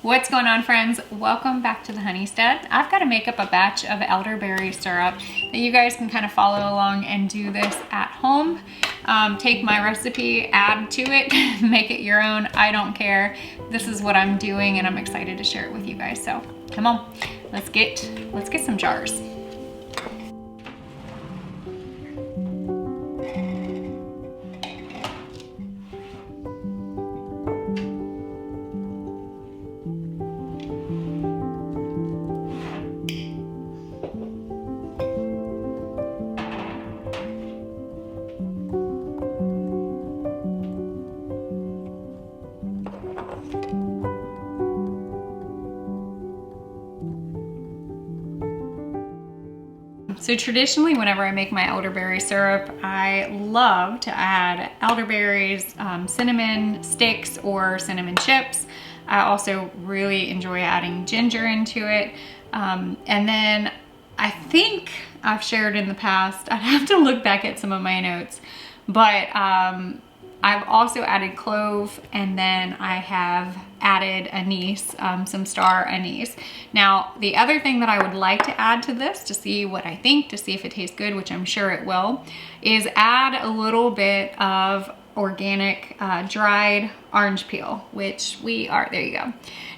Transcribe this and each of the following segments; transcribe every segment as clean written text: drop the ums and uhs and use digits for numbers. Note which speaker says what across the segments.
Speaker 1: What's going on, friends? Welcome back to the Honeystead. I've got to make up a batch of elderberry syrup that you guys can kind of follow along and do this at home. Take my recipe, add to it, make it your own. I don't care. This is what I'm doing and I'm excited to share it with you guys. So come on, let's get some jars. So traditionally, whenever I make my elderberry syrup, I love to add elderberries, cinnamon sticks, or cinnamon chips. I also really enjoy adding ginger into it. And then I think I've shared in the past, I'd have to look back at some of my notes, but I've also added clove, and then I have added anise, some Star Anise. Now, the other thing that I would like to add to this to see what I think, to see if it tastes good, which I'm sure it will, is add a little bit of organic dried orange peel, which there you go.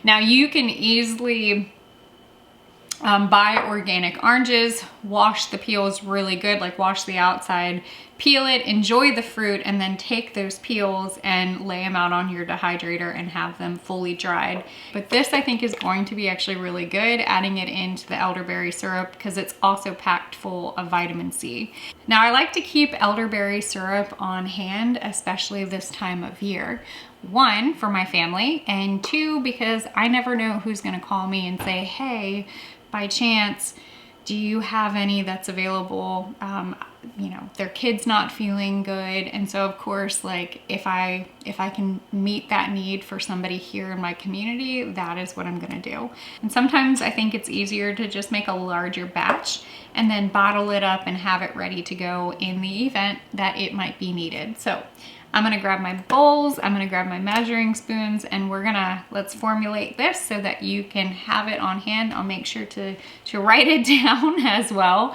Speaker 1: Now, you can easily buy organic oranges, wash the peels really good, like wash the outside, peel it, enjoy the fruit, and then take those peels and lay them out on your dehydrator and have them fully dried. But this, I think, is going to be actually really good, adding it into the elderberry syrup because it's also packed full of vitamin C. Now, I like to keep elderberry syrup on hand, especially this time of year. One, for my family, and two, because I never know who's gonna call me and say, hey, by chance, do you have any that's available? You know, their kid's not feeling good. And so of course, like if I can meet that need for somebody here in my community, that is what I'm gonna do. And sometimes I think it's easier to just make a larger batch and then bottle it up and have it ready to go in the event that it might be needed. So I'm gonna grab my bowls, I'm gonna grab my measuring spoons, and let's formulate this so that you can have it on hand. I'll make sure to write it down as well.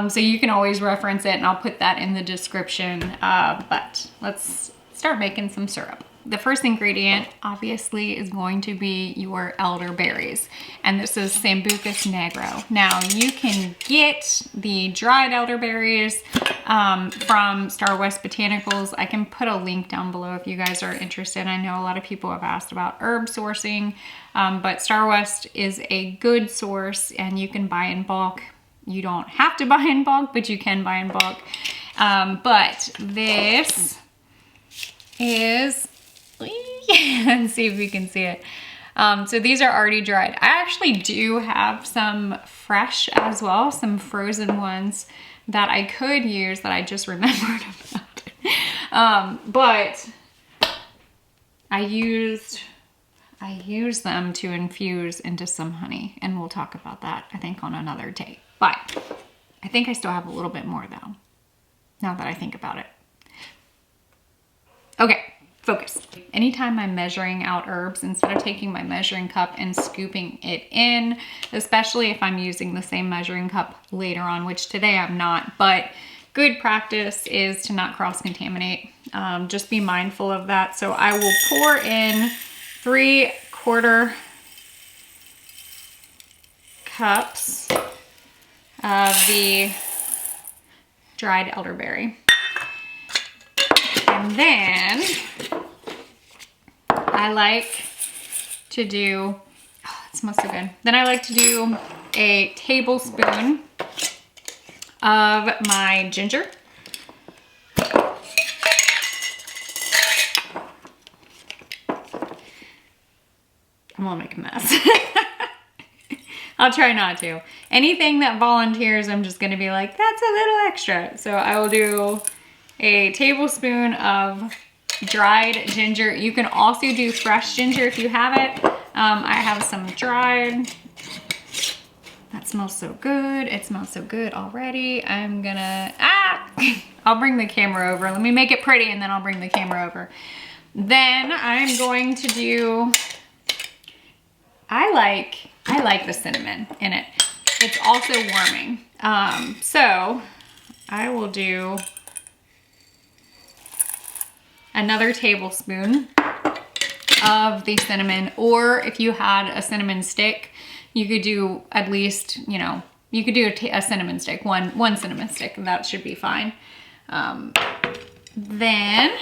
Speaker 1: So you can always reference it, and I'll put that in the description. But let's start making some syrup. The first ingredient, obviously, is going to be your elderberries. And this is Sambucus negro. Now, you can get the dried elderberries from Star West Botanicals. I can put a link down below if you guys are interested. I know a lot of people have asked about herb sourcing, but Star West is a good source, and you can buy in bulk. You don't have to buy in bulk, but you can buy in bulk. But this is... Let's see if we can see it. So these are already dried. I actually do have some fresh as well, some frozen ones that I could use that I just remembered about. But I used them to infuse into some honey, and we'll talk about that, I think, on another day. But I think I still have a little bit more though, now that I think about it. Okay. Focus. Anytime I'm measuring out herbs, instead of taking my measuring cup and scooping it in, especially if I'm using the same measuring cup later on, which today I'm not, but good practice is to not cross-contaminate. Just be mindful of that. So I will pour in 3/4 cups of the dried elderberry. And then I like to do, oh, it smells so good. Then I like to do a tablespoon of my ginger. I'm gonna make a mess. I'll try not to. Anything that volunteers, I'm just gonna be like, that's a little extra. So I will do a tablespoon of dried ginger. You can also do fresh ginger if you have it. I have some dried. That smells so good. It smells so good already. I'm gonna, I'll bring the camera over. Let me make it pretty and then I'll bring the camera over. Then I'm going to do I like the cinnamon in it. It's also warming. So I will do another tablespoon of the cinnamon, or if you had a cinnamon stick, you could do at least, you know, you could do a cinnamon stick, one cinnamon stick, and that should be fine. Then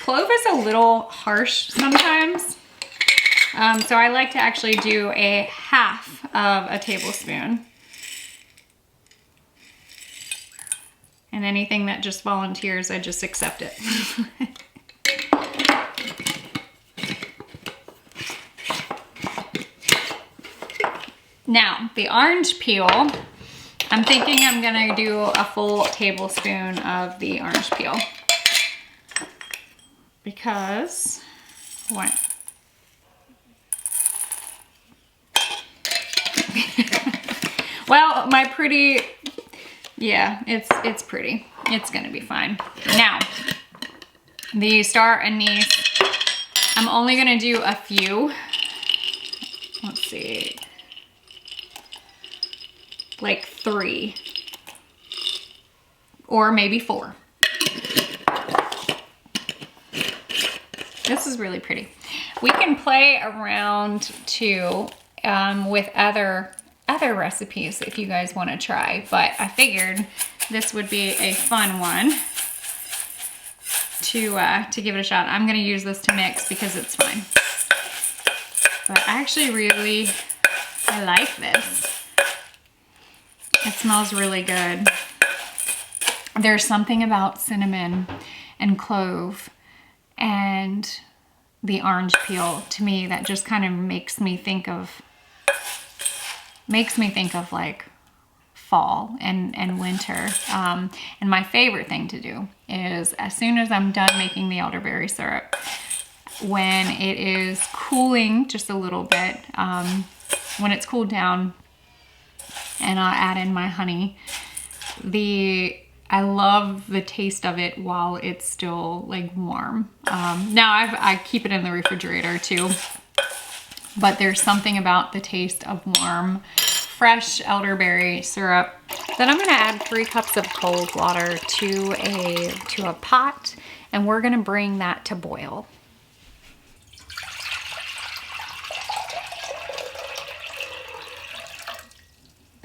Speaker 1: clove is a little harsh sometimes. So I like to actually do a half of a tablespoon. And anything that just volunteers, I just accept it. Now, the orange peel, I'm thinking I'm gonna do a full tablespoon of the orange peel. Because, what? Well, my pretty, yeah, it's pretty. It's gonna be fine. Now, the Star Anise, I'm only gonna do a few. Let's see. Like 3. Or maybe 4. This is really pretty. We can play around too with other recipes if you guys want to try, but I figured this would be a fun one to give it a shot. I'm gonna use this to mix because it's fine. But I actually I like this. It smells really good. There's something about cinnamon and clove and the orange peel to me that just kind of makes me think of like fall and winter. And my favorite thing to do is as soon as I'm done making the elderberry syrup, when it is cooling just a little bit, when it's cooled down, and I'll add in my honey. I love the taste of it while it's still like warm. Now I keep it in the refrigerator too, but there's something about the taste of warm, fresh elderberry syrup. Then I'm gonna add 3 cups of cold water to a pot, and we're gonna bring that to boil.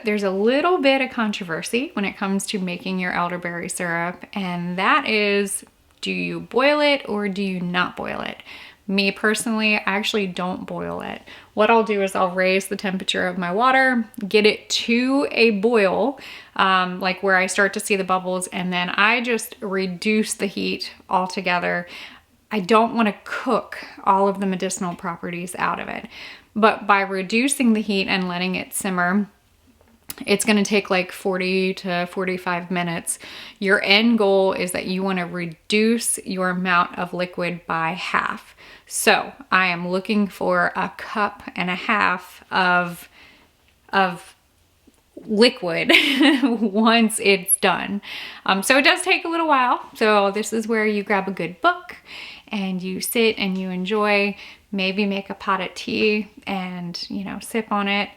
Speaker 1: There's a little bit of controversy when it comes to making your elderberry syrup, and that is, do you boil it or do you not boil it? Me personally, I actually don't boil it. What I'll do is I'll raise the temperature of my water, get it to a boil, like where I start to see the bubbles, and then I just reduce the heat altogether. I don't want to cook all of the medicinal properties out of it, but by reducing the heat and letting it simmer, it's going to take like 40 to 45 minutes. Your end goal is that you want to reduce your amount of liquid by half. So I am looking for 1.5 cups of liquid once it's done. So it does take a little while. So this is where you grab a good book and you sit and you enjoy, maybe make a pot of tea and, you know, sip on it.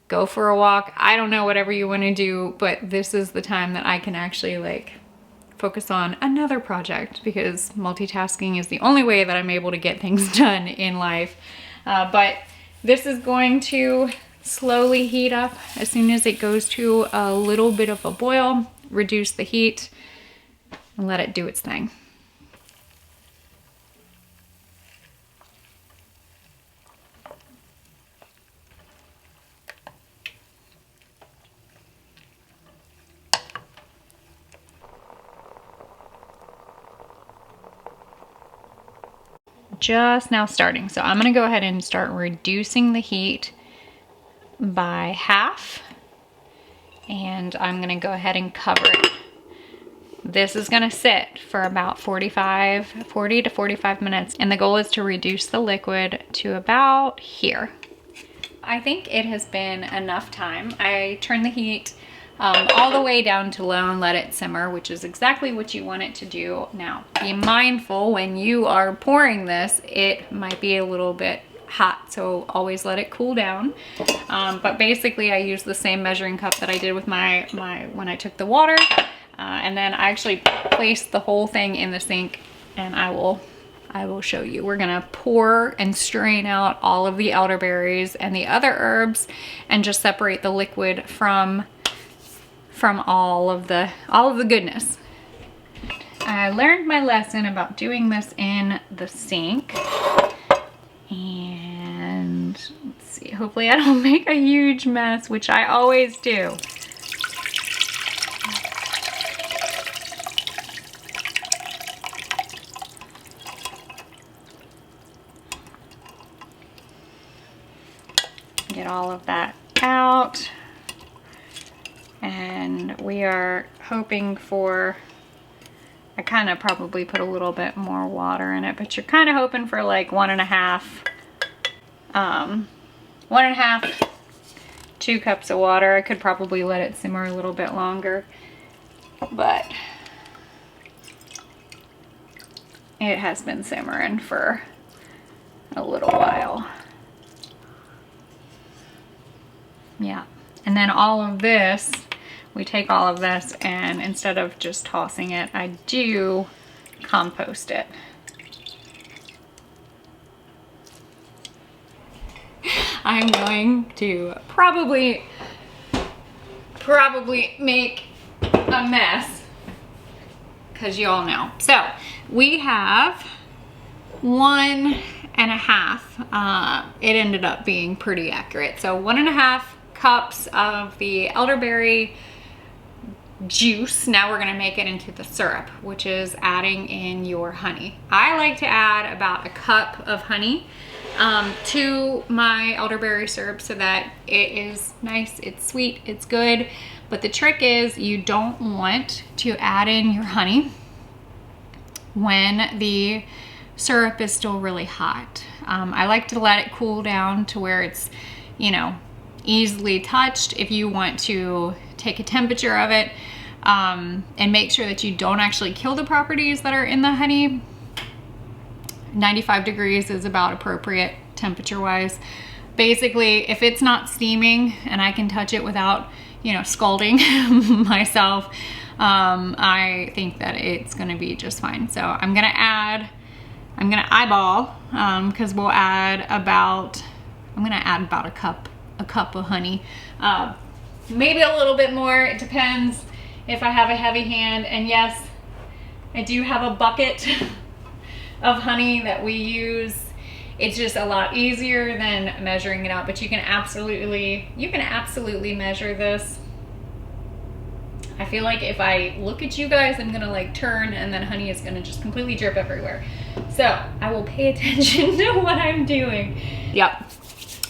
Speaker 1: Go for a walk. I don't know, whatever you want to do, but this is the time that I can actually like focus on another project, because multitasking is the only way that I'm able to get things done in life. But this is going to slowly heat up. As soon as it goes to a little bit of a boil, reduce the heat and let it do its thing. Just now starting. So I'm gonna go ahead and start reducing the heat by half, and I'm gonna go ahead and cover it. This is gonna sit for about 40 to 45 minutes, and the goal is to reduce the liquid to about here. I think it has been enough time. I turned the heat all the way down to low and let it simmer, which is exactly what you want it to do. Now, be mindful when you are pouring this, it might be a little bit hot, so always let it cool down. But basically I use the same measuring cup that I did with my when I took the water. And then I actually placed the whole thing in the sink, and I will show you. We're gonna pour and strain out all of the elderberries and the other herbs and just separate the liquid from all of the goodness. I learned my lesson about doing this in the sink. And let's see, hopefully I don't make a huge mess, which I always do. Get all of that out. And we are hoping for, I kind of probably put a little bit more water in it, but you're kind of hoping for like 1.5, 2 cups of water. I could probably let it simmer a little bit longer, but it has been simmering for a little while. Yeah, and then all of this, we take all of this, and instead of just tossing it, I do compost it. I'm going to probably make a mess, because you all know. So we have 1.5, it ended up being pretty accurate. So 1.5 cups of the elderberry juice. Now we're gonna make it into the syrup, which is adding in your honey. I like to add about a cup of honey to my elderberry syrup so that it is nice, it's sweet, it's good. But the trick is you don't want to add in your honey when the syrup is still really hot. I like to let it cool down to where it's, you know, easily touched. If you want to take a temperature of it and make sure that you don't actually kill the properties that are in the honey, 95 degrees is about appropriate temperature wise. Basically, if it's not steaming and I can touch it without, you know, scalding myself, I think that it's gonna be just fine. So I'm gonna eyeball, because we'll add about, I'm gonna add about a cup of honey, maybe a little bit more. It depends if I have a heavy hand. And yes, I do have a bucket of honey that we use. It's just a lot easier than measuring it out, but you can absolutely measure this. I feel like if I look at you guys, I'm gonna like turn, and then honey is gonna just completely drip everywhere. So I will pay attention to what I'm doing. Yep.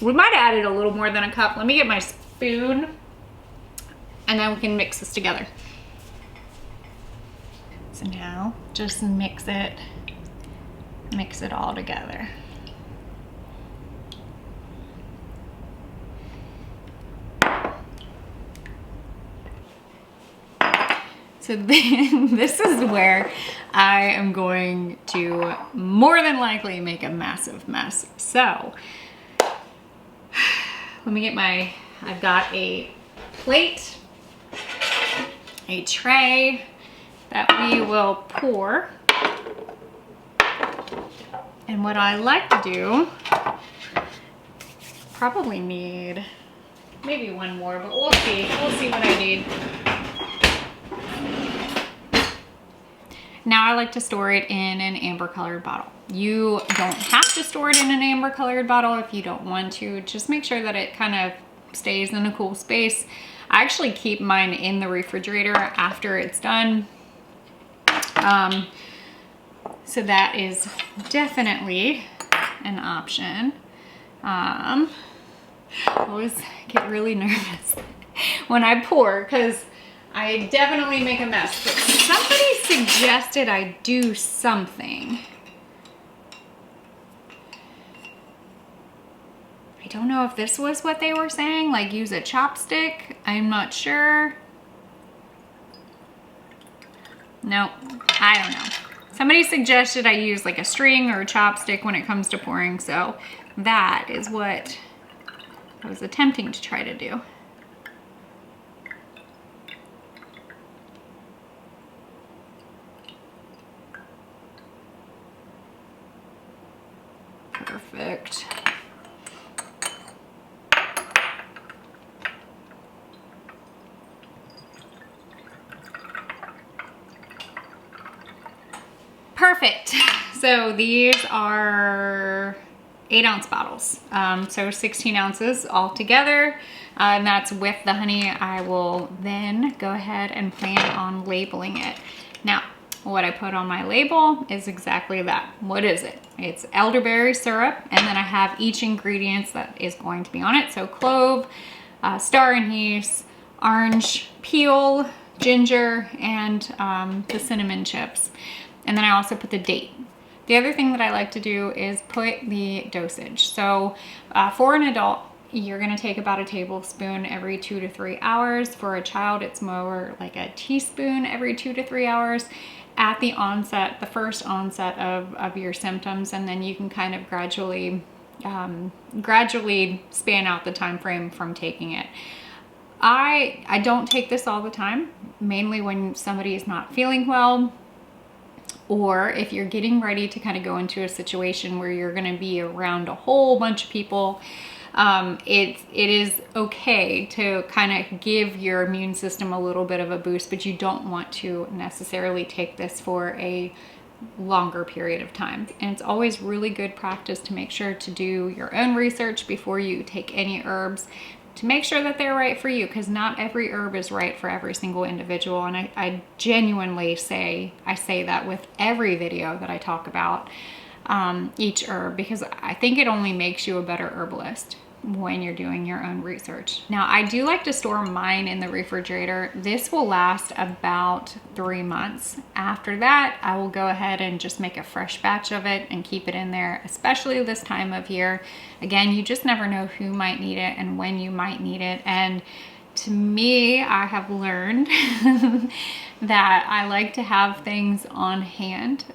Speaker 1: We might have added a little more than a cup. Let me get my spoon, and then we can mix this together. So now just mix it all together. So then this is where I am going to more than likely make a massive mess. So let me get I've got a plate, a tray that we will pour. And what I like to do, probably need maybe one more, but we'll see. We'll see what I need. Now I like to store it in an amber colored bottle. You don't have to store it in an amber colored bottle if you don't want to. Just make sure that it kind of stays in a cool space. I actually keep mine in the refrigerator after it's done. So that is definitely an option. I always get really nervous when I pour because I definitely make a mess. But somebody suggested I do something. I don't know if this was what they were saying, like use a chopstick. I'm not sure. No, I don't know. Somebody suggested I use like a string or a chopstick when it comes to pouring, so that is what I was attempting to try to do. Perfect. Perfect. So these are 8-ounce bottles. So 16 ounces all together. And that's with the honey. I will then go ahead and plan on labeling it. Now, what I put on my label is exactly that. What is it? It's elderberry syrup, and then I have each ingredient that is going to be on it. So clove, star anise, orange peel, ginger, and the cinnamon chips. And then I also put the date. The other thing that I like to do is put the dosage. So for an adult, you're gonna take about a tablespoon every 2 to 3 hours. For a child, it's more like a teaspoon every 2 to 3 hours at the onset, the first onset of your symptoms, and then you can kind of gradually span out the time frame from taking it. I don't take this all the time, mainly when somebody is not feeling well, or if you're getting ready to kind of go into a situation where you're going to be around a whole bunch of people. It is okay to kind of give your immune system a little bit of a boost, but you don't want to necessarily take this for a longer period of time. And it's always really good practice to make sure to do your own research before you take any herbs, to make sure that they're right for you, because not every herb is right for every single individual. And I genuinely say that with every video that I talk about each herb, because I think it only makes you a better herbalist when you're doing your own research. Now, I do like to store mine in the refrigerator. This will last about 3 months. After that, I will go ahead and just make a fresh batch of it and keep it in there, especially this time of year. Again, you just never know who might need it and when you might need it. And to me, I have learned that I like to have things on hand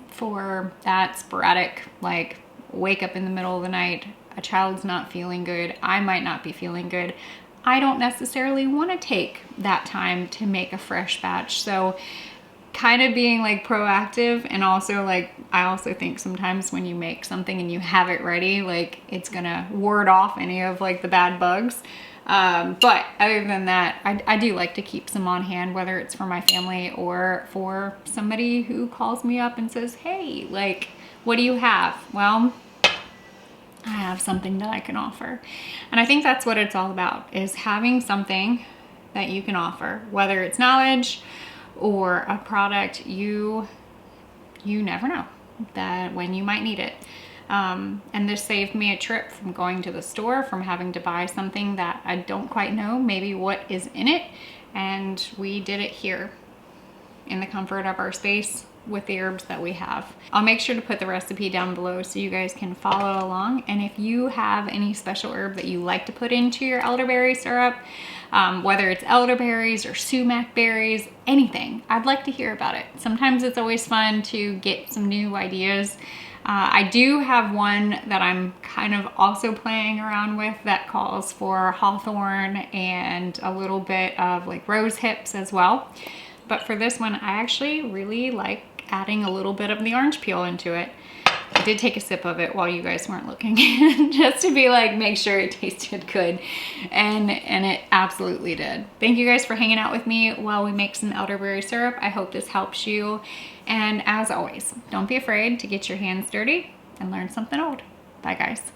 Speaker 1: for that sporadic, like wake up in the middle of the night, a child's not feeling good, I might not be feeling good. I don't necessarily want to take that time to make a fresh batch. So kind of being like proactive, and also like, I also think sometimes when you make something and you have it ready, like it's gonna ward off any of like the bad bugs. But other than that, I do like to keep some on hand, whether it's for my family or for somebody who calls me up and says, hey, like, what do you have? Well, I have something that I can offer. And I think that's what it's all about, is having something that you can offer, whether it's knowledge or a product. You never know that when you might need it. And this saved me a trip from going to the store, from having to buy something that I don't quite know maybe what is in it. And we did it here in the comfort of our space with the herbs that we have. I'll make sure to put the recipe down below so you guys can follow along. And if you have any special herb that you like to put into your elderberry syrup, whether it's elderberries or sumac berries, anything, I'd like to hear about it. Sometimes it's always fun to get some new ideas. I do have one that I'm kind of also playing around with that calls for hawthorn and a little bit of like rose hips as well. But for this one, I actually really like adding a little bit of the orange peel into it. I did take a sip of it while you guys weren't looking, just to be like, make sure it tasted good. And it absolutely did. Thank you guys for hanging out with me while we make some elderberry syrup. I hope this helps you. And as always, don't be afraid to get your hands dirty and learn something old. Bye guys.